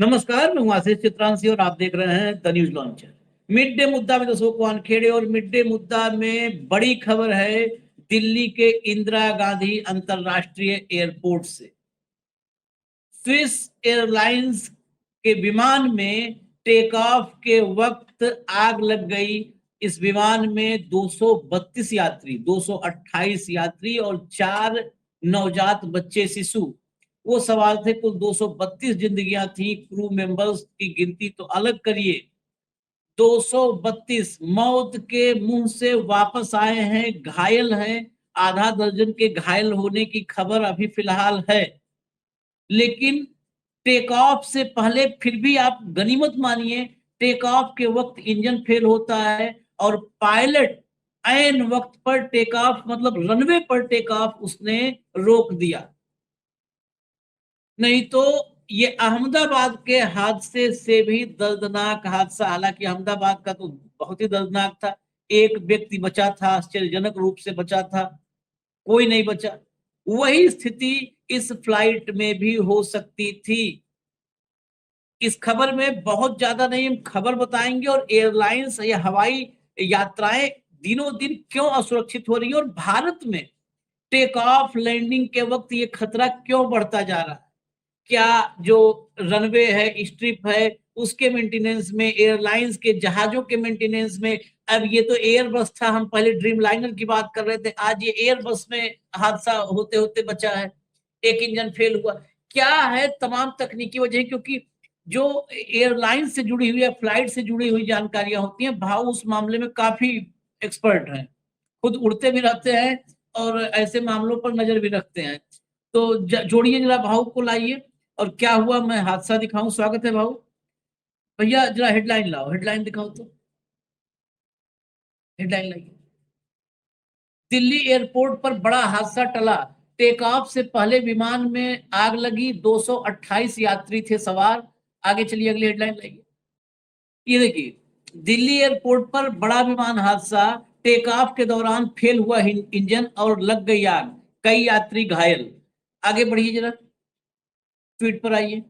नमस्कार, मैं हूं आशीष चित्रांशी और आप देख रहे हैं the news launcher. Mid day मुद्दा में दर्शकों को वानखेड़े और मिड डे मुद्दा में बड़ी खबर है दिल्ली के इंदिरा गांधी अंतरराष्ट्रीय एयरपोर्ट से। स्विस एयरलाइंस के विमान में टेक ऑफ के वक्त आग लग गई। इस विमान में 232 यात्री, 228 यात्री और 4 नवजात बच्चे शिशु वो सवाल थे। कुल 232 जिंदगियां थी। क्रू मेंबर्स की गिनती तो अलग करिए, 232 मौत के मुंह से वापस आए हैं, घायल हैं। आधा दर्जन के घायल होने की खबर अभी फिलहाल है, लेकिन टेक ऑफ से पहले फिर भी आप गनीमत मानिए, टेक ऑफ के वक्त इंजन फेल होता है और पायलट ऐन वक्त पर टेक ऑफ, मतलब रनवे पर टेक ऑफ उसने रोक दिया। नहीं तो ये अहमदाबाद के हादसे से भी दर्दनाक हादसा, हालांकि अहमदाबाद का तो बहुत ही दर्दनाक था। एक व्यक्ति बचा था, आश्चर्यजनक रूप से बचा था, कोई नहीं बचा। वही स्थिति इस फ्लाइट में भी हो सकती थी। इस खबर में बहुत ज्यादा नहीं हम खबर बताएंगे, और एयरलाइंस या हवाई यात्राएं दिनों दिन क्यों असुरक्षित हो रही है और भारत में टेक ऑफ लैंडिंग के वक्त ये खतरा क्यों बढ़ता जा रहा है। क्या जो रनवे है, स्ट्रिप है, उसके मेंटेनेंस में, एयरलाइंस के जहाजों के मेंटेनेंस में। अब ये तो एयरबस था, हम पहले ड्रीम लाइनर की बात कर रहे थे, आज ये एयरबस में हादसा होते होते बचा है। एक इंजन फेल हुआ। क्या है तमाम तकनीकी वजह, क्योंकि जो एयरलाइन से जुड़ी हुई है, फ्लाइट से जुड़ी हुई जानकारियां होती हैं, भाव उस मामले में काफी एक्सपर्ट हैं, खुद उड़ते भी रहते हैं और ऐसे मामलों पर नजर भी रखते हैं। तो जोड़िए जरा भाव को, लाइए और क्या हुआ मैं हादसा दिखाऊं। स्वागत है भाव। भैया जरा हेडलाइन लाओ, हेडलाइन दिखाओ तो, हेडलाइन लाइए। दिल्ली एयरपोर्ट पर बड़ा हादसा टला, टेक ऑफ से पहले विमान में आग लगी, 228 यात्री थे सवार। आगे चलिए, अगली हेडलाइन लाइए। ये देखिए, दिल्ली एयरपोर्ट पर बड़ा विमान हादसा, टेक ऑफ के दौरान फेल हुआ इंजन और लग गई आग, कई यात्री घायल। आगे बढ़िए जरा, ट्वीट पर आइए।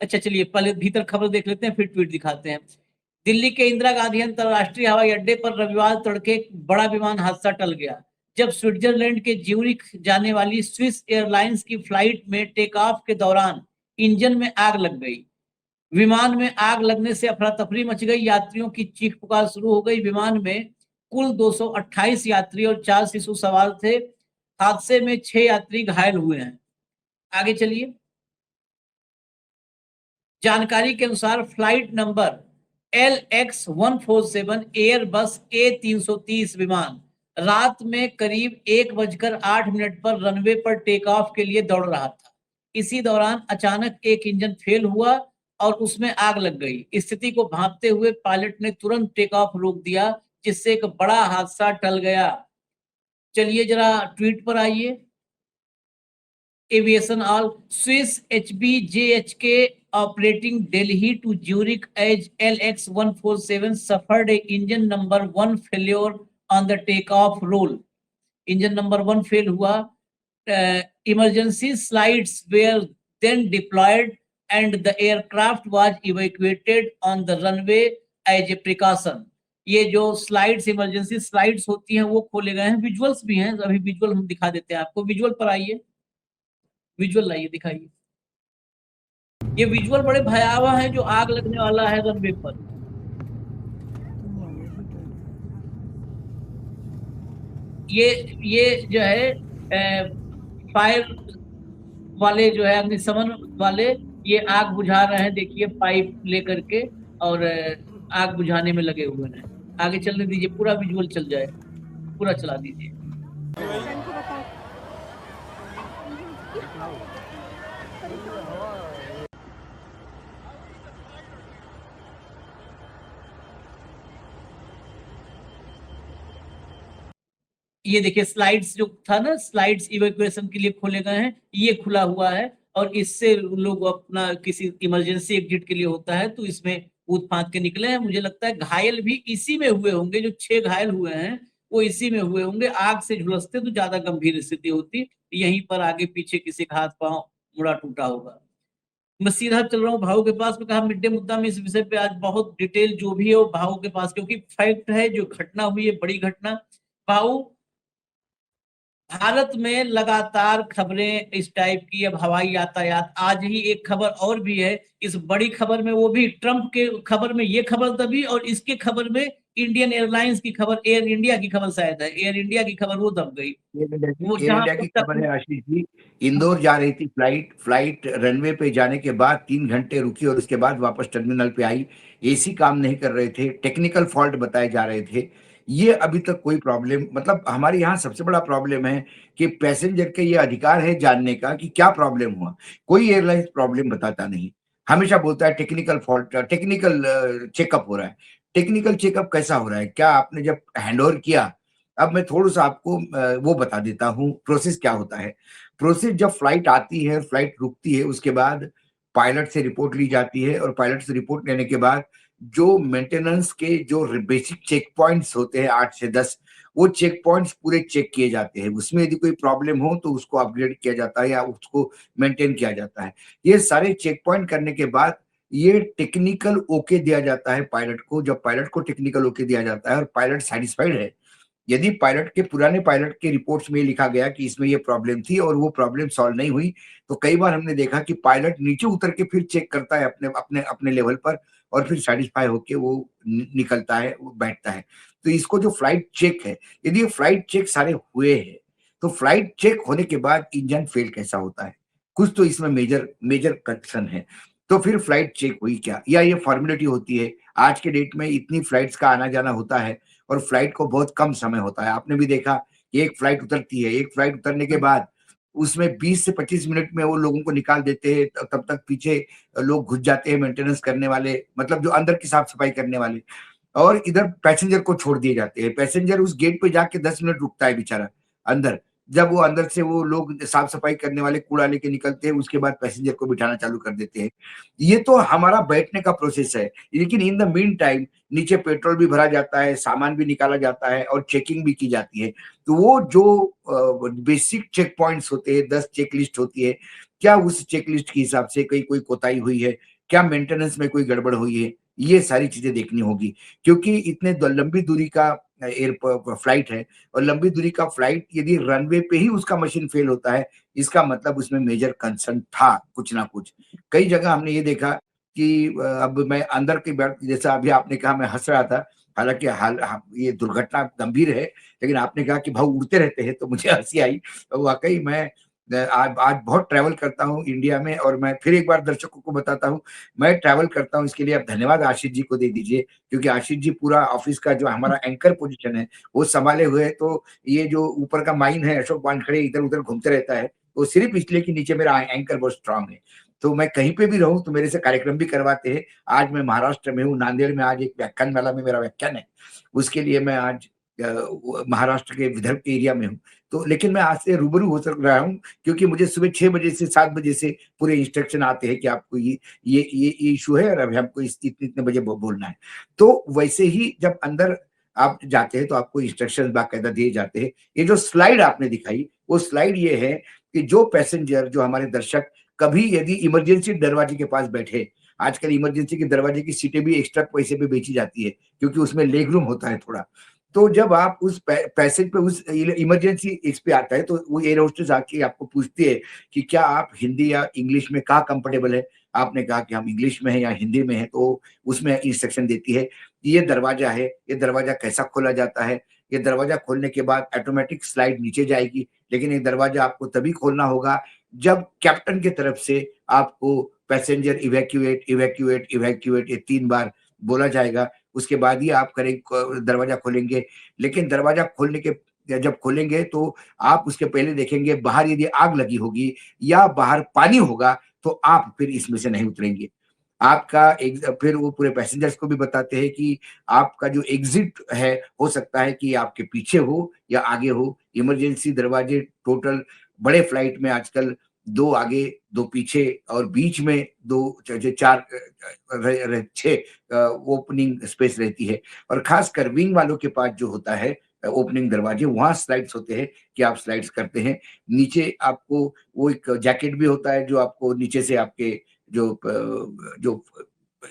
अच्छा चलिए, पहले भीतर खबर देख लेते हैं, फिर ट्वीट दिखाते हैं। दिल्ली के इंदिरा गांधी अंतरराष्ट्रीय हवाई अड्डे पर रविवार तड़के एक बड़ा विमान हादसा टल गया, जब स्विट्जरलैंड के ज्यूरिख जाने वाली स्विस एयरलाइंस की फ्लाइट में टेक ऑफ के दौरान इंजन में आग लग गई। विमान में आग लगने से अफरा तफरी मच गई, यात्रियों की चीख पुकार शुरू हो गई। विमान में कुल 228 यात्री और 4 शिशु सवार थे। हादसे में 6 यात्री घायल हुए हैं। आगे चलिए। जानकारी के अनुसार flight number LX-147 Airbus A330 विमान रात में करीब 1:08 पर रनवे पर टेक ऑफ के लिए दौड़ रहा था। इसी दौरान अचानक एक इंजन फेल हुआ और उसमें आग लग गई। स्थिति को भांपते हुए पायलट ने तुरंत टेक ऑफ रोक दिया, जिससे एक बड़ा हादसा टल गया। चलिए जरा ट्वीट पर आइए। Aviation all Swiss HBJHK operating Delhi to Zurich as LX-147 suffered a engine number 1 failure on the takeoff roll. Engine number 1 fail हुआ। Emergency slides were then deployed and the aircraft was evacuated on the runway as a precaution. ये जो slides, emergency slides होती हैं, वो खोले गए हैं। Visuals भी हैं, अभी विजुअल हम दिखा देते हैं आपको। विजुअल पर आइए, विजुअल लाइए, दिखाइए। ये विजुअल बड़े भयावह है जो आग लगने वाला है रनवे पर। ये जो है फायर वाले जो है, अग्निशमन वाले, ये आग बुझा रहे हैं, देखिए पाइप लेकर के, और आग बुझाने में लगे हुए हैं। आगे चलने दीजिए, पूरा विजुअल चल जाए, पूरा चला दीजिए। ये देखिए स्लाइड्स जो था ना, स्लाइड्स इवैक्यूएशन के लिए खोले गए हैं, ये खुला हुआ है और इससे लोग अपना किसी इमरजेंसी एग्जिट के लिए होता है तो इसमें कूद फांद के निकले हैं। मुझे लगता है घायल भी इसी में हुए होंगे, जो 6 घायल हुए हैं वो इसी में हुए होंगे। आग से झुलसते तो ज्यादा गंभीर स्थिति होती, यहीं पर आगे पीछे किसी का हाथ पांव मुड़ा टूटा होगा। मैं सीधा चल रहा हूँ भाऊ के पास में, कहा मिड डे मुद्दा में इस विषय पे आज बहुत डिटेल जो भी है वो भाऊ के पास, क्योंकि फैक्ट है, जो घटना हुई है बड़ी घटना। भाऊ, भारत में लगातार खबरें इस टाइप की, अब हवाई यातायात, आज ही एक खबर और भी है इस बड़ी खबर में, वो भी ट्रंप के खबर में ये खबर दबी, और इसके खबर में इंडियन एयरलाइंस की खबर, एयर इंडिया की खबर शायद है, एयर इंडिया की खबर वो दब गई। वो एयर जहां इंडिया की पर खबर है तक, आशीष जी। इंदौर जा रही थी फ्लाइट, फ्लाइट रनवे पे जाने के बाद 3 घंटे रुकी और उसके बाद वापस टर्मिनल पे आई। एसी काम नहीं कर रहे थे, टेक्निकल फॉल्ट बताए जा रहे थे। ये अभी तक कोई प्रॉब्लम, मतलब हमारे यहाँ सबसे बड़ा प्रॉब्लम है कि पैसेंजर के ये अधिकार है जानने का कि क्या प्रॉब्लम हुआ। कोई एयरलाइंस प्रॉब्लम बताता नहीं, हमेशा बोलता है टेक्निकल फॉल्ट, टेक्निकल चेकअप हो रहा है। टेक्निकल चेकअप कैसा हो रहा है? क्या आपने जब हैंडओवर किया? अब मैं थोड़ा-सा आपको वो बता देता हूँ प्रोसेस क्या होता है। प्रोसेस जब फ्लाइट आती है, फ्लाइट रुकती है, उसके बाद पायलट से रिपोर्ट ली जाती है और पायलट से रिपोर्ट लेने के बाद जो मेंटेनेंस के जो बेसिक चेक पॉइंट्स होते हैं 8 से 10, वो चेक पॉइंट्स पूरे चेक किए जाते हैं। उसमें यदि कोई प्रॉब्लम हो तो उसको अपग्रेड किया जाता है या उसको मेंटेन किया जाता है। ये सारे चेक पॉइंट करने के बाद ये टेक्निकल ओके दिया जाता है पायलट को। जब पायलट को टेक्निकल ओके दिया जाता है और पायलट सैटिस्फाइड है, यदि पायलट के पुराने पायलट के रिपोर्ट्स में लिखा गया कि इसमें ये प्रॉब्लम थी और वो प्रॉब्लम सॉल्व नहीं हुई, तो कई बार हमने देखा कि पायलट नीचे उतर के फिर चेक करता है अपने अपने अपने लेवल पर और फिर सैटिस्फाई होके वो निकलता है, वो बैठता है। तो इसको जो फ्लाइट चेक है, यदि ये फ्लाइट चेक सारे हुए हैं, तो फ्लाइट चेक होने के बाद इंजन फेल कैसा होता है? कुछ तो इसमें मेजर मेजर कंसर्न है। तो फिर फ्लाइट चेक हुई क्या? या ये फॉर्मेलिटी होती है? आज के डेट में इतनी फ्लाइट्स का आना-जाना होता है और फ्लाइट को बहुत कम समय होता है। आपने भी देखा कि एक फ्लाइट उतरती है, एक फ्लाइट उतरने के बाद उसमें 20 से 25 मिनट में वो लोगों को निकाल देते हैं, तब तक पीछे लोग घुस जाते हैं मेंटेनेंस करने वाले, मतलब जो अंदर की साफ-सफाई करने वाले, और इधर पैसेंजर को छोड़ दिए जाते हैं। पैसेंजर उस गेट पे जाके 10 मिनट रुकता है बेचारा अंदर। जब वो अंदर से वो लोग साफ-सफाई करने वाले कूड़ा लेके निकलते हैं, उसके बाद पैसेंजर को बिठाना चालू कर देते हैं। ये तो हमारा बैठने का प्रोसेस है। लेकिन इन द मीन टाइम नीचे पेट्रोल भी भरा जाता है, सामान भी निकाला जाता है और चेकिंग भी की जाती है। तो वो जो बेसिक चेक पॉइंट्स होते हैं, 10 चेक लिस्ट होती है, क्या उस चेक लिस्ट के हिसाब से कहीं कोई कोताही हुई है? क्या मेंटेनेंस में कोई गड़बड़ हुई है? ये सारी चीज़ें देखनी होगी, क्योंकि इतने द लंबी दूरी का एयर प फ्लाइट है और लंबी दूरी का फ्लाइट यदि रनवे पे ही उसका मशीन फेल होता है, इसका मतलब उसमें मेजर कंसर्न था कुछ ना कुछ। कई जगह हमने ये देखा कि अब मैं अंदर की बात, जैसा अभी आपने कहा, मैं हँस रहा था, हालाँकि ये दुर्घटना गंभीर है, लेकिन आपने कहा कि भाऊ उड़ते रहते हैं, तो मुझे हँसी आई। वाक़ई मैं आज आज बहुत ट्रैवल करता हूँ इंडिया में, और मैं फिर एक बार दर्शकों को बताता हूँ, मैं ट्रैवल करता हूँ, इसके लिए आप धन्यवाद आशीष जी को दे दीजिए, क्योंकि आशीष जी पूरा ऑफ़िस का जो हमारा एंकर पोज़ीशन है, वो सँभाले हुए हैं। तो ये जो ऊपर का माइन है, अशोक वानखेड़े इधर-उधर घूमते रहता है, वो सिर्फ़ इसलिए कि नीचे मेरा एंकर बहुत स्ट्रॉन्ग है। तो मैं कहीं पे भी रहूँ तो मेरे से कार्यक्रम भी करवाते हैं। आज मैं महाराष्ट्र में हूँ, नांदेड़ में आज एक व्याख्यानमाला में मेरा व्याख्यान है। उसके लिए मैं आज महाराष्ट्र के विदर्भ के एरिया में हूँ। तो लेकिन मैं आज से रूबरू हो सक रहा हूँ, क्योंकि मुझे सुबह 6 बजे से 7 बजे से पूरे इंस्ट्रक्शन आते हैं कि आपको ये इश्यू है और अभी हमको इस इतने-इतने बजे बोलना है। तो वैसे ही जब अंदर आप जाते हैं तो आपको इंस्ट्रक्शंस बाकायदा दिए जाते हैं। ये जो स्लाइड आपने दिखाई, वो स्लाइड ये है कि जो पैसेंजर, जो हमारे दर्शक कभी यदि इमरजेंसी दरवाजे के पास बैठे, आजकल इमरजेंसी के दरवाजे की सीटें भी एक्स्ट्रा पैसे पे बेची जाती है, क्योंकि उसमें लेग रूम होता है थोड़ा। तो जब आप उस पैसेज पे, उस इमरजेंसी इस पे आता है, तो वो एयर होस्टेस आके आपको पूछती है कि क्या आप हिंदी या इंग्लिश में कहाँ कंफर्टेबल है? आपने कहा कि हम इंग्लिश में हैं या हिंदी में हैं, तो उसमें इंस्ट्रक्शन देती है कि ये दरवाजा है, ये दरवाजा कैसा खोला जाता है। ये दरवाजा खोलने के बाद ऑटोमेटिक स्लाइड नीचे जाएगी, लेकिन ये दरवाजा आपको तभी खोलना होगा जब कैप्टन की तरफ से आपको पैसेंजर इवैक्यूएट, इवैक्यूएट, इवैक्यूएट ये 3 बार बोला जाएगा। उसके बाद ही आप दरवाजा खोलेंगे। लेकिन दरवाजा खोलने के जब खोलेंगे तो आप उसके पहले देखेंगे बाहर यदि आग लगी होगी या बाहर पानी होगा, तो आप फिर इसमें से नहीं उतरेंगे। आपका एक फिर वो पूरे पैसेंजर्स को भी बताते हैं कि आपका जो एग्ज़िट है, हो सकता है कि आपके पीछे हो या आगे हो। इमरजेंसी दरवाजे टोटल बड़े फ्लाइट में आजकल 2 आगे, 2 पीछे और बीच में 2 च 4 6 ओपनिंग स्पेस रहती है। और खासकर विंग वालों के पास जो होता है ओपनिंग दरवाजे, वहाँ स्लाइड्स होते हैं कि आप स्लाइड्स करते हैं। नीचे आपको वो एक जैकेट भी होता है जो आपको नीचे से आपके जो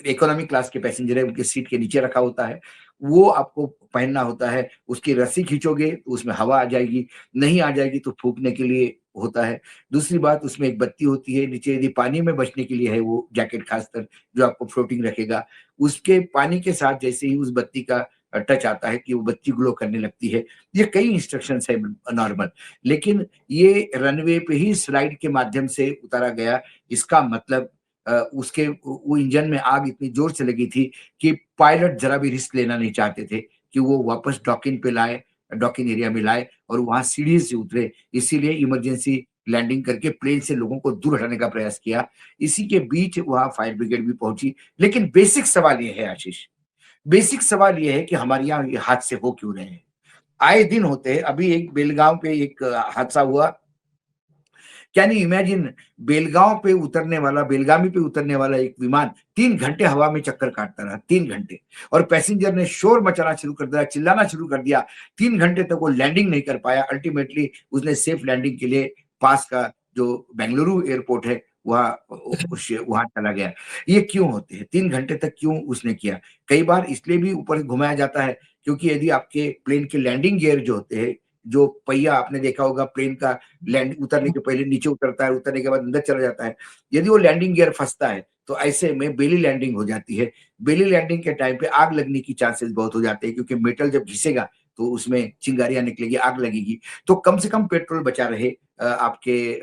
इकोनॉमी क्लास के पैसेंजर है उनके सीट के नीचे रखा होता है, वो आपको पहनना होता है। उसकी रस्सी खींचोगे तो उसमें हवा आ जाएगी, नहीं आ जाएगी तो फूँकने के लिए होता है। दूसरी बात, उसमें एक बत्ती होती है नीचे, यदि पानी में बचने के लिए है वो जैकेट खासकर, जो आपको फ्लोटिंग रखेगा। उसके पानी के साथ जैसे ही उस बत्ती का टच आता है कि वो बत्ती ग्लो करने लगती है। ये कई इंस्ट्रक्शंस है नॉर्मल, लेकिन ये रनवे पे ही स्लाइड के माध्यम से उतारा गया। इसका मतलब उसके वो इंजन में आग इतनी जोर से लगी थी कि पायलट जरा भी रिस्क लेना नहीं चाहते थे कि वो वापस डॉकिंग पे लाए, डॉकिंग एरिया में लाए और वहां सीढ़ी से उतरे। इसीलिए इमरजेंसी लैंडिंग करके प्लेन से लोगों को दूर हटाने का प्रयास किया। इसी के बीच वहां फायर ब्रिगेड भी पहुंची। लेकिन बेसिक सवाल ये है आशीष, बेसिक सवाल ये है कि हमारे यहाँ ये हादसे हो क्यों रहे हैं? आए दिन होते हैं। अभी एक बेलगांव पे एक हादसा हुआ। कैन यू इमेजिन, बेलगामी पे उतरने वाला एक विमान 3 घंटे हवा में चक्कर काटता रहा, 3 घंटे। और पैसेंजर ने शोर मचाना शुरू कर दिया, चिल्लाना शुरू कर दिया। 3 घंटे तक वो लैंडिंग नहीं कर पाया। अल्टीमेटली उसने सेफ लैंडिंग के लिए पास का जो बेंगलुरु एयरपोर्ट है वहां चला गया। ये क्यों होते हैं? 3 घंटे तक क्यों उसने किया? कई बार इसलिए भी ऊपर घुमाया जाता है क्योंकि यदि आपके प्लेन के लैंडिंग गियर जो होते हैं, जो पहिया आपने देखा होगा प्लेन का लैंड उतरने के पहले नीचे उतरता है, उतरने के बाद अंदर चला जाता है। यदि वो लैंडिंग गियर फंसता है तो ऐसे में बेली लैंडिंग हो जाती है। बेली लैंडिंग के टाइम पे आग लगने की चांसेस बहुत हो जाते हैं क्योंकि मेटल जब घिसेगा तो उसमें चिंगारियां निकलेगी, आग लगेगी। तो कम से कम पेट्रोल बचा रहे आपके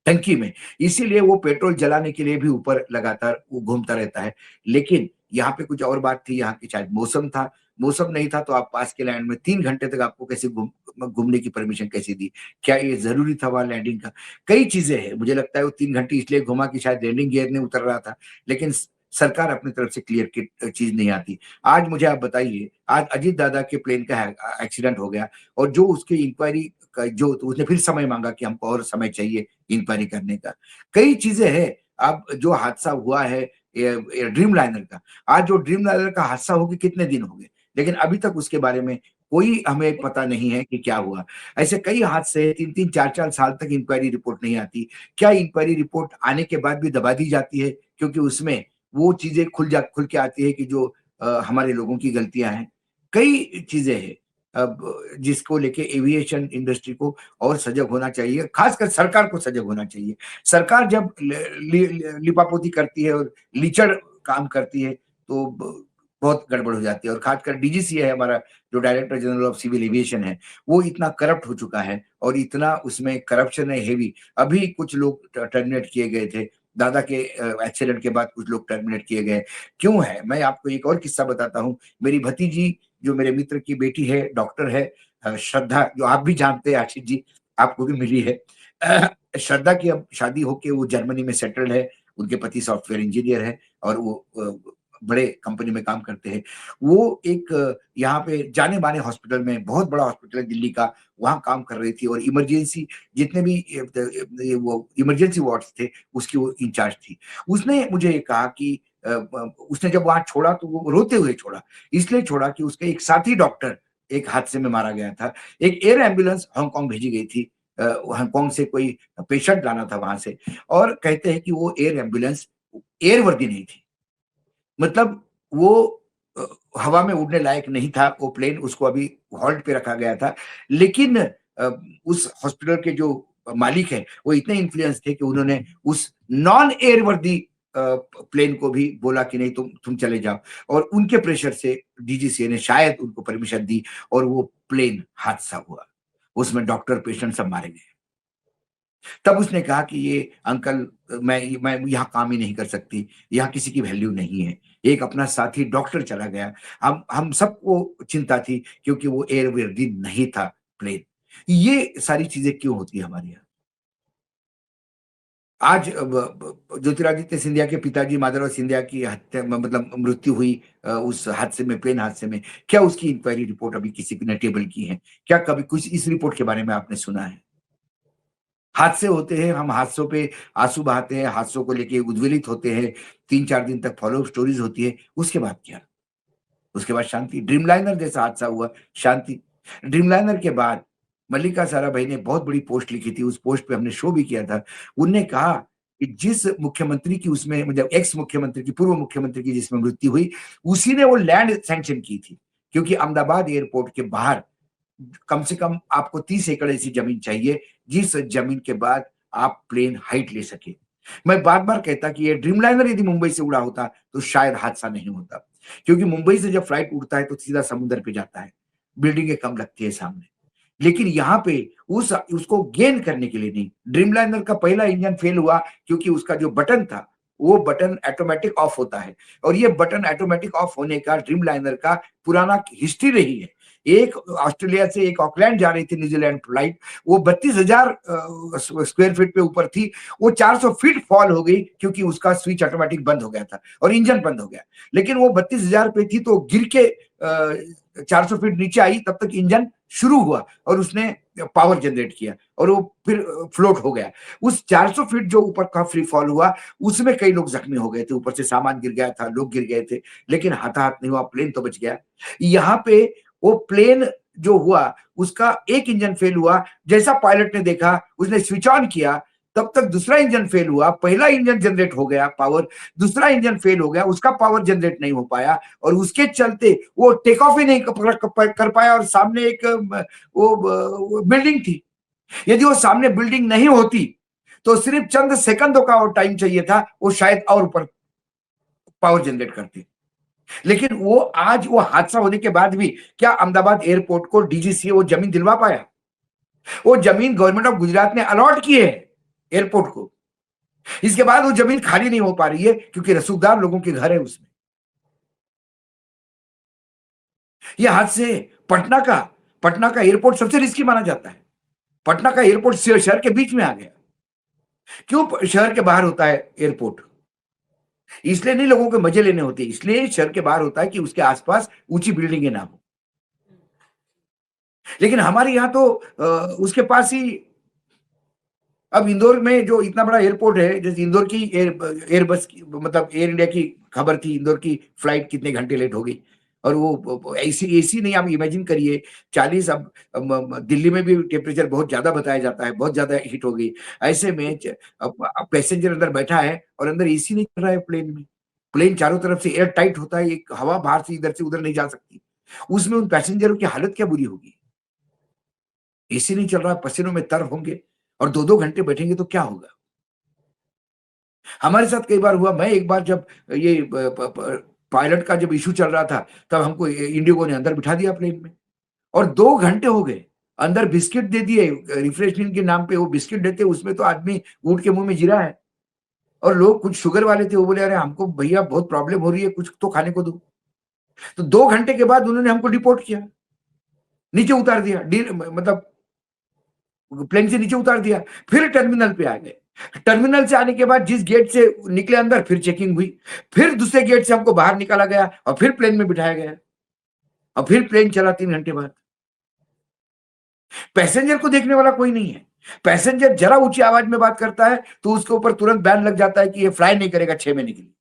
टंकी में, इसीलिए वो पेट्रोल जलाने के लिए भी ऊपर लगातार वो घूमता रहता है। लेकिन यहाँ पे कुछ और बात थी, यहाँ की शायद मौसम था। मौसम नहीं था तो आप पास के लैंड में 3 घंटे तक आपको कैसे घूमने की परमिशन कैसे दी? क्या ये ज़रूरी था वहाँ लैंडिंग का? कई चीज़ें हैं। मुझे लगता है वो 3 घंटे इसलिए घुमा कि शायद लैंडिंग गियर नहीं उतर रहा था। लेकिन सरकार अपनी तरफ से क्लियर की चीज़ नहीं आती। आज मुझे आप बताइए, आज अजीत दादा के प्लेन का एक्सीडेंट हो गया और जो उसकी इंक्वायरी का जो तो उसने फिर समय माँगा कि हमको और समय चाहिए इंक्वायरी करने का। कई चीज़ें हैं। अब जो हादसा हुआ है ये ड्रीम लाइनर का, आज जो ड्रीम लाइनर का हादसा हो के कितने दिन हो गए, लेकिन अभी तक उसके बारे में कोई हमें पता नहीं है कि क्या हुआ। ऐसे कई हादसे 3-3 4-4 साल तक इंक्वायरी रिपोर्ट नहीं आती। क्या इंक्वायरी रिपोर्ट आने के बाद भी दबा दी जाती है क्योंकि उसमें वो चीज़ें खुल के आती है कि जो हमारे लोगों की गलतियाँ हैं। कई चीज़ें हैं अब जिसको लेके एविएशन इंडस्ट्री को और सजग होना चाहिए, खासकर सरकार को सजग होना चाहिए। सरकार जब लिपापोती करती है और लीचड़ काम करती है तो बहुत गड़बड़ हो जाती है। और खासकर डीजीसी है हमारा, जो director general of civil aviation है, वो इतना करप्ट हो चुका है और इतना उसमें करप्शन है हेवी। अभी कुछ लोग टर्मिनेट किए गए थे, दादा के एक्सीडेंट के बाद कुछ लोग टर्मिनेट किए गए। क्यों है? मैं आपको एक और किस्सा बताता हूँ। मेरी भतीजी जो मेरे मित्र की बेटी है, डॉक्टर है, श्रद्धा, जो आप भी जानते हैं आशीष जी, आपको भी मिली है। श्रद्धा की अब शादी होके वो जर्मनी में सेटल्ड है। उनके पति सॉफ्टवेयर इंजीनियर है और वो बड़े कंपनी में काम करते हैं। वो एक यहाँ पे जाने-माने हॉस्पिटल में, बहुत बड़ा हॉस्पिटल है दिल्ली का, वहाँ काम कर रही थी और इमरजेंसी जितने भी वो इमरजेंसी वार्ड्स थे, उसकी वो इंचार्ज थी। उसने मुझे ये कहा कि उसने जब वहाँ छोड़ा तो वो रोते हुए छोड़ा। इसलिए छोड़ा कि उसका एक साथी डॉक्टर एक हादसे में मारा गया था। एक एयर एम्बुलेंस हांगकांग भेजी गई थी। हांगकांग से कोई पेशेंट लाना था वहाँ से और कहते हैं कि वो एयर एम्बुलेंस एयरवर्दी नहीं थी। मतलब वो अ, हवा में उड़ने लायक नहीं था वो प्लेन, उसको अभी हॉल्ट पे रखा गया था। लेकिन उस हॉस्पिटल के जो मालिक हैं, वो इतने इन्फ्लुएंस थे कि उन्होंने उस नॉन एयरवर्दी प्लेन को भी बोला कि नहीं तुम चले जाओ और उनके प्रेशर से डीजीसीए ने शायद उनको परमिशन दी और वो प्लेन हादसा हुआ। उसमें डॉक्टर पेशेंट सब मारे गए। तब उसने कहा कि ये अंकल मैं यहाँ काम ही नहीं कर सकती, यहाँ किसी की वैल्यू नहीं है। एक अपना साथी डॉक्टर चला गया। हम सबको चिंता थी क्योंकि वो एयरवर्दी नहीं था प्लेन। ये सारी चीज़ें क्यों होती है हमारे यहाँ? आज ज्योतिरादित्य सिंधिया के पिताजी माधवराव सिंधिया की हत्या मतलब मृत्यु हुई उस हादसे में, प्लेन हादसे में। क्या उसकी इंक्वायरी रिपोर्ट अभी किसी ने टेबल की है? क्या कभी कुछ इस रिपोर्ट के बारे में आपने सुना है? हादसे होते हैं, हम हादसों पे आँसू बहाते हैं, हादसों को लेके उद्वेलित होते हैं, 3-4 दिन तक फॉलो अप स्टोरीज़ होती है, उसके बाद क्या? उसके बाद शांति। ड्रीमलाइनर जैसा हादसा हुआ, शांति। ड्रीमलाइनर के बाद मल्लिका साराभाई ने बहुत बड़ी पोस्ट लिखी थी, उस पोस्ट पे हमने शो भी किया था। उनने कहा कि जिस मुख्यमंत्री की उसमें मतलब एक्स मुख्यमंत्री की पूर्व मुख्यमंत्री की जिसमें मृत्यु हुई उसी ने वो लैंड सैंक्शन की थी, क्योंकि अहमदाबाद एयरपोर्ट के बाहर कम से कम आपको 30 एकड़ ऐसी जमीन चाहिए जिस जमीन के बाद आप प्लेन हाइट ले सके। मैं बार बार कहता कि ये ड्रीमलाइनर यदि मुंबई से उड़ा होता तो शायद हादसा नहीं होता, क्योंकि मुंबई से जब फ्लाइट उड़ता है तो सीधा समुद्र पे जाता है, बिल्डिंगें कम लगती है सामने। लेकिन यहाँ पे उसको गेन करने के लिए नहीं, ड्रीमलाइनर का पहला इंजन फेल हुआ क्योंकि उसका जो बटन था वो बटन ऑटोमेटिक ऑफ होता है, और ये बटन ऑटोमेटिक ऑफ होने का ड्रीमलाइनर का पुराना हिस्ट्री रही है। एक ऑस्ट्रेलिया से एक ऑकलैंड जा रही थी न्यूजीलैंड फ्लाइट, वो 32,000 स्क्वायर फीट पे ऊपर थी, वो 400 फीट फॉल हो गई क्योंकि उसका स्विच ऑटोमेटिक बंद हो गया था और इंजन बंद हो गया। लेकिन वो 32,000 पे थी तो गिर के 400 फीट नीचे आई, तब तक इंजन शुरू हुआ और उसने पावर जनरेट किया और वो फिर फ्लोट हो गया। उस 400 फीट जो ऊपर का फ्री फॉल हुआ उसमें कई लोग जख्मी हो गए थे, ऊपर से सामान गिर गया था, लोग गिर गए थे, लेकिन हताहत नहीं हुआ, प्लेन तो बच गया। यहाँ पे वो प्लेन जो हुआ उसका एक इंजन फेल हुआ, जैसा पायलट ने देखा उसने स्विच ऑन किया, तब तक दूसरा इंजन फेल हुआ, पहला इंजन जनरेट हो गया पावर, दूसरा इंजन फेल हो गया, उसका पावर जनरेट नहीं हो पाया और उसके चलते वो टेक ऑफ ही नहीं कर पाया और सामने एक वो बिल्डिंग थी। यदि वो सामने बिल्डिंग नहीं होती तो सिर्फ चंद सेकंडों का और टाइम चाहिए था, वो शायद और ऊपर पावर जनरेट करती। लेकिन वो आज वो हादसा होने के बाद भी क्या अहमदाबाद एयरपोर्ट को डीजीसीए वो जमीन दिलवा पाया? वो जमीन गवर्नमेंट ऑफ गुजरात ने अलॉट की है एयरपोर्ट को, इसके बाद वो जमीन खाली नहीं हो पा रही है क्योंकि रसूखदार लोगों के घर है उसमें। ये हादसे पटना का एयरपोर्ट सबसे रिस्की माना जाता है। पटना का एयरपोर्ट शहर के बीच में आ गया। क्यों शहर के बाहर होता है एयरपोर्ट? इसलिए नहीं लोगों के मजे लेने होते, इसलिए शहर के बाहर होता है कि उसके आसपास ऊंची बिल्डिंगें ना हो। लेकिन हमारे यहाँ तो उसके पास ही, अब इंदौर में जो इतना बड़ा एयरपोर्ट है, जैसे इंदौर की एयरबस की मतलब एयर इंडिया की खबर थी, इंदौर की फ्लाइट कितने घंटे लेट हो गई और वो एसी एसी नहीं, आप इमेजिन करिए 40, अब दिल्ली में भी टेम्परेचर बहुत ज्यादा बताया जाता है, बहुत ज्यादा हीट हो गई। ऐसे में अब पैसेंजर अंदर बैठा है और अंदर एसी नहीं चल रहा है प्लेन में, प्लेन चारों तरफ से एयर टाइट होता है, एक हवा बाहर से इधर से उधर नहीं जा सकती, उसमें उन पैसेंजरों की हालत क्या बुरी होगी। एसी नहीं चल रहा, पसीनों में तर होंगे और 2-2 घंटे बैठेंगे तो क्या होगा? हमारे साथ कई बार हुआ, मैं एक बार जब ये पायलट का जब इश्यू चल रहा था, तब हमको इंडिगो ने अंदर बिठा दिया प्लेन में और 2 घंटे हो गए। अंदर बिस्किट दे दिए, रिफ्रेशमेंट के नाम पे वो बिस्किट देते, उसमें तो आदमी ऊँट के मुँह में जीरा है और लोग कुछ शुगर वाले थे, वो बोले, "अरे हमको भैया बहुत प्रॉब्लम हो रही है, कुछ तो खाने को दो।" तो 2 घंटे के बाद उन्होंने हमको डिपोर्ट किया, नीचे उतार दिया, मतलब प्लेन से नीचे उतार दिया, फिर टर्मिनल पे आ गए। टर्मिनल से आने के बाद जिस गेट से निकले अंदर, फिर चेकिंग हुई, फिर दूसरे गेट से हमको बाहर निकाला गया और फिर प्लेन में बिठाया गया और फिर प्लेन चला 3 घंटे बाद। पैसेंजर को देखने वाला कोई नहीं है। पैसेंजर जरा ऊंची आवाज में बात करता है तो उसके ऊपर तुरंत बैन लग जाता है कि ये फ्लाई नहीं करेगा 6 महीने के लिए,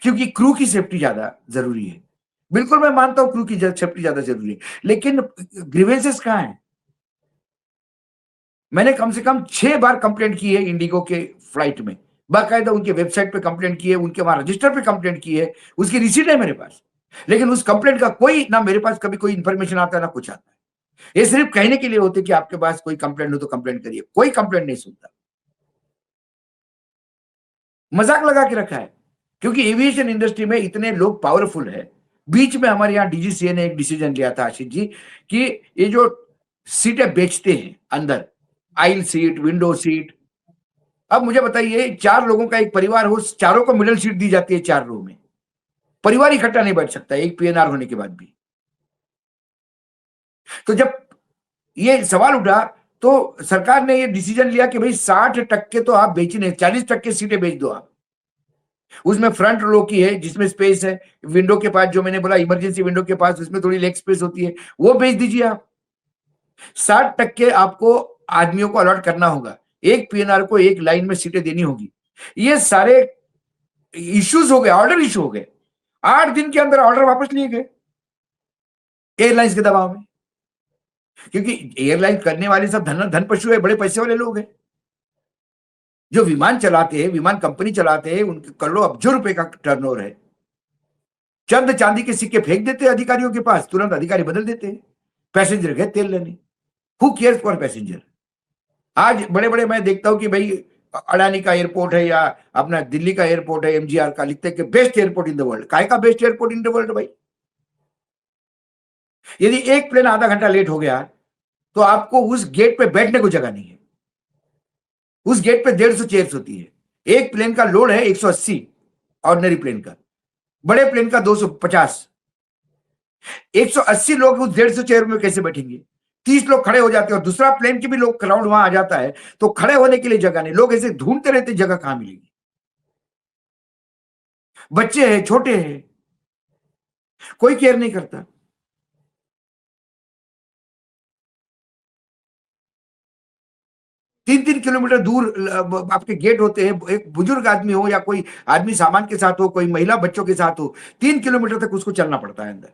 क्योंकि क्रू की सेफ्टी ज्यादा जरूरी है। बिल्कुल मैं मानता हूं क्रू की सेफ्टी ज्यादा जरूरी है, लेकिन ग्रीवेंसेस कहां है? मैंने कम से कम 6 बार कंप्लेंट की है इंडिगो के फ्लाइट में, बाकायदा उनके वेबसाइट पे कंप्लेंट की है, उनके वहां रजिस्टर पे कंप्लेंट की है, उसकी रिसीट है मेरे पास। लेकिन उस कंप्लेंट का कोई ना मेरे पास कभी कोई इंफॉर्मेशन आता है ना कुछ आता है। ये सिर्फ कहने के लिए होते कि आपके पास कोई कंप्लेंट हो तो कंप्लेंट करिए, कोई कंप्लेंट नहीं सुनता, मजाक लगा के रखा है। क्योंकि एविएशन इंडस्ट्री में इतने लोग पावरफुल है। बीच में हमारे यहाँ डीजीसीए ने एक डिसीजन लिया था आशीष जी, कि ये जो सीटें बेचते हैं अंदर, आइल सीट, विंडो सीट, अब मुझे बताइए 4 लोगों का एक परिवार हो, चारों को मिडल सीट दी जाती है 4 रो में, परिवार इकट्ठा नहीं बैठ सकता एक पीएनआर होने के बाद भी। तो जब ये सवाल उठा तो सरकार ने ये डिसीजन लिया कि भाई 60% तो आप बेचने, 40% सीटें बेच दो आप। उसमें फ्रंट रो की है जिसमें स्पेस है, विंडो के पास जो मैंने बोला इमरजेंसी विंडो के पास उसमें थोड़ी लेग स्पेस होती है, वो बेच दीजिए आप। 60% आपको आदमियों को अलॉट करना होगा, एक पीएनआर को एक लाइन में सीटें देनी होगी। ये सारे इश्यूज हो गए, ऑर्डर इशू हो गए। 8 दिन के अंदर ऑर्डर वापस लिए गए एयरलाइंस के दबाव में, क्योंकि एयरलाइन करने वाले सब धन धन पशु है, बड़े पैसे वाले लोग हैं। जो विमान चलाते हैं, विमान कंपनी चलाते हैं, उनके करोड़ों अब्जों रुपए का टर्नओवर है। चंद चांदी के सिक्के फेंक देते हैं अधिकारियों के पास, तुरंत अधिकारी बदल देते हैं, पैसेंजर गए तेल लेने। Who cares for passenger? आज बड़े बड़े मैं देखता हूं कि भाई अडानी का एयरपोर्ट है या अपना दिल्ली का एयरपोर्ट है, एमजीआर का, लिखते हैं कि best airport in the world. काय का best airport in the world भाई? यदि एक प्लेन आधा घंटा लेट हो गया तो आपको उस गेट पे बैठने को जगह नहीं है। उस गेट पे 150 चेयर्स होती है। एक प्लेन का लोड है 180, ऑर्डिनरी प्लेन का, बड़े प्लेन का 250। 180 लोग उस 150 चेयर में कैसे बैठेंगे? 30 लोग खड़े हो जाते हैं और दूसरा प्लेन के भी लोग क्राउड वहां आ जाता है, तो खड़े होने के लिए जगह नहीं। लोग ऐसे ढूंढते रहते, जगह कहां मिलेगी? बच्चे हैं, छोटे हैं, कोई केयर नहीं करता। तीन 3 किलोमीटर दूर आपके गेट होते हैं। एक बुजुर्ग आदमी हो या कोई आदमी सामान के साथ हो, कोई महिला बच्चों के साथ हो, 3 किलोमीटर तक उसको चलना पड़ता है अंदर।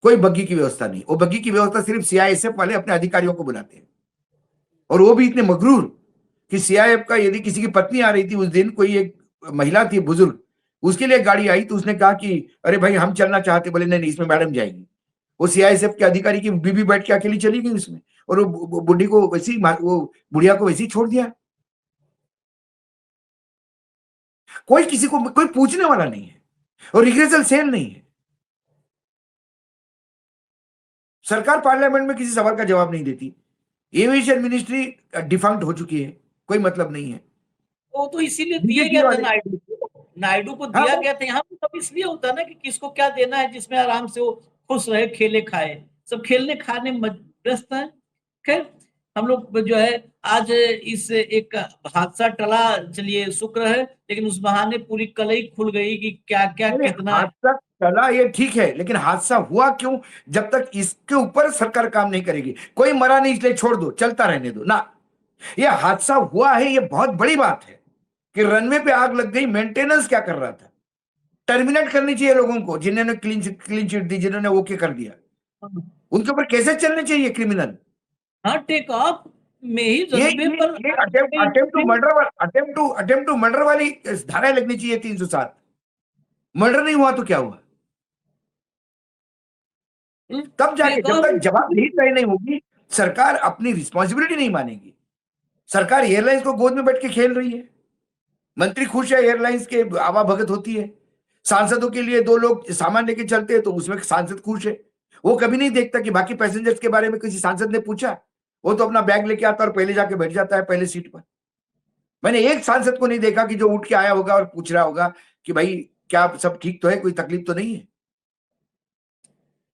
कोई बग्गी की व्यवस्था नहीं। वो बग्गी की व्यवस्था सिर्फ सीआईएसएफ वाले अपने अधिकारियों को बुलाते हैं, और वो भी इतने मगरूर कि सीआईएफ का यदि किसी की पत्नी आ रही थी उस दिन, कोई एक महिला थी बुजुर्ग, उसके लिए गाड़ी आई, तो उसने कहा कि अरे भाई हम चलना चाहते। बोले नहीं नहीं, इसमें मैडम जाएगी। वो सीआईएसएफ के अधिकारी की बीबी बैठ के अकेली चली गई उसमें, और वो बुढ़ी को वैसे ही, वो बुढ़िया को वैसे ही छोड़ दिया। कोई किसी को कोई पूछने वाला नहीं है, और रिग्रेसल सेल नहीं है। सरकार पार्लियामेंट में किसी सवाल का जवाब नहीं देती। एविएशन मिनिस्ट्री डिफंक्ट हो चुकी है, कोई मतलब नहीं है। वो तो इसीलिए दिया बीजेपी गया था वाले, नायडू को हाँ, दिया गया था। यहाँ तो सब इसलिए होता है ना कि किसको क्या देना है, जिसमें आराम से वो खुश रहे, खेले खाए। सब खेलने खाने में व्यस्त है। खैर, हम लोग जो है आज इस एक हादसा टला, चलिए शुक्र है, लेकिन उस बहाने पूरी कलई खुल गई कि क्या क्या अरे कितना। हादसा चला ये ठीक है, लेकिन हादसा हुआ क्यों? जब तक इसके ऊपर सरकार काम नहीं करेगी। कोई मरा नहीं इसलिए छोड़ दो, चलता रहने दो ना। ये हादसा हुआ है, ये बहुत बड़ी बात है कि रनवे पे आग लग गई। मेंटेनेंस क्या कर रहा था? टर्मिनेट करनी चाहिए लोगों को, जिन्होंने क्लीन चिट दी, जिन्होंने ओके कर दिया। उनके ऊपर कैसे चलने चाहिए क्रिमिनल? हाँ, टेक ऑफ में ही ये रनवे ये पर ये अटेम्प्ट टू मर्डर वाली धाराएं लगनी चाहिए 307। मर्डर नहीं हुआ तो क्या हुआ? तब जाके, टेक जब ऑफ। तक जवाबदेही तय नहीं होगी, सरकार अपनी रिस्पॉन्सिबिलिटी नहीं मानेगी। सरकार एयरलाइंस को गोद में बैठ के खेल रही है। मंत्री खुश है, एयरलाइंस के आवाभगत होती है। सांसदों के लिए 2 लोग सामान लेके चलते हैं तो उसमें सांसद खुश है। वो कभी नहीं देखता कि बाकी पैसेंजर्स के बारे में किसी सांसद ने पूछा। वो तो अपना बैग लेके आता और पहले जाके बैठ जाता है पहले सीट पर। मैंने एक सांसद को नहीं देखा कि जो उठ के आया होगा और पूछ रहा होगा कि भाई क्या सब ठीक तो है, कोई तकलीफ तो नहीं है।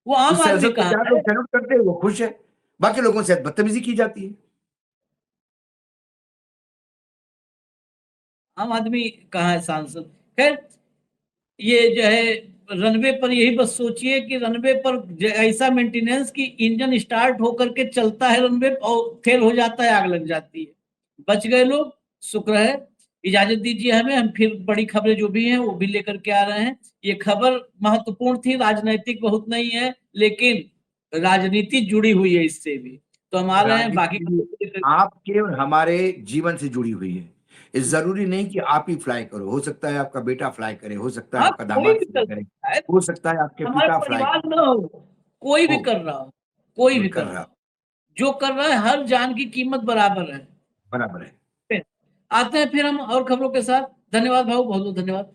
वो आम उस आदमी सांसद को कहाँ 4 है? लोग सैल्यूट करते हैं, वो खुश है। बाकी लोगों से बदतमीजी की जाती है। आम आदमी कहाँ है सांसद? खैर, ये जो है रनवे पर यही बस सोचिए कि रनवे पर ऐसा मेंटेनेंस कि इंजन स्टार्ट होकर के चलता है रनवे और फेल हो जाता है, आग लग जाती है। बच गए लोग, शुक्र है। इजाजत दीजिए हमें, हम फिर बड़ी खबरें जो भी हैं वो भी लेकर के आ रहे हैं। ये खबर महत्वपूर्ण थी, राजनैतिक बहुत नहीं है, लेकिन राजनीति जुड़ी हुई है इससे भी। तो हम आ रहे हैं बाकी राजनीति खबरों को लेकर। आपके और हमारे जीवन से जुड़ी हुई है। ये जरूरी नहीं कि आप ही फ्लाई करो, हो सकता है आपका बेटा फ्लाई करे, हो सकता है हाँ, आपका कोई दामाद भी फ्लाई कर करे, सकता है। हो सकता है आपके हमारे पिता फ्लाई परिवार में हो, कोई भी हो कर रहा हो, कोई भी कर कर रहा रहा, हो, जो कर रहा है हर जान की कीमत बराबर है। बराबर है। फिर आते हैं फिर हम और खबरों के साथ। धन्यवाद भाऊ, बहुत बहुत धन्यवाद।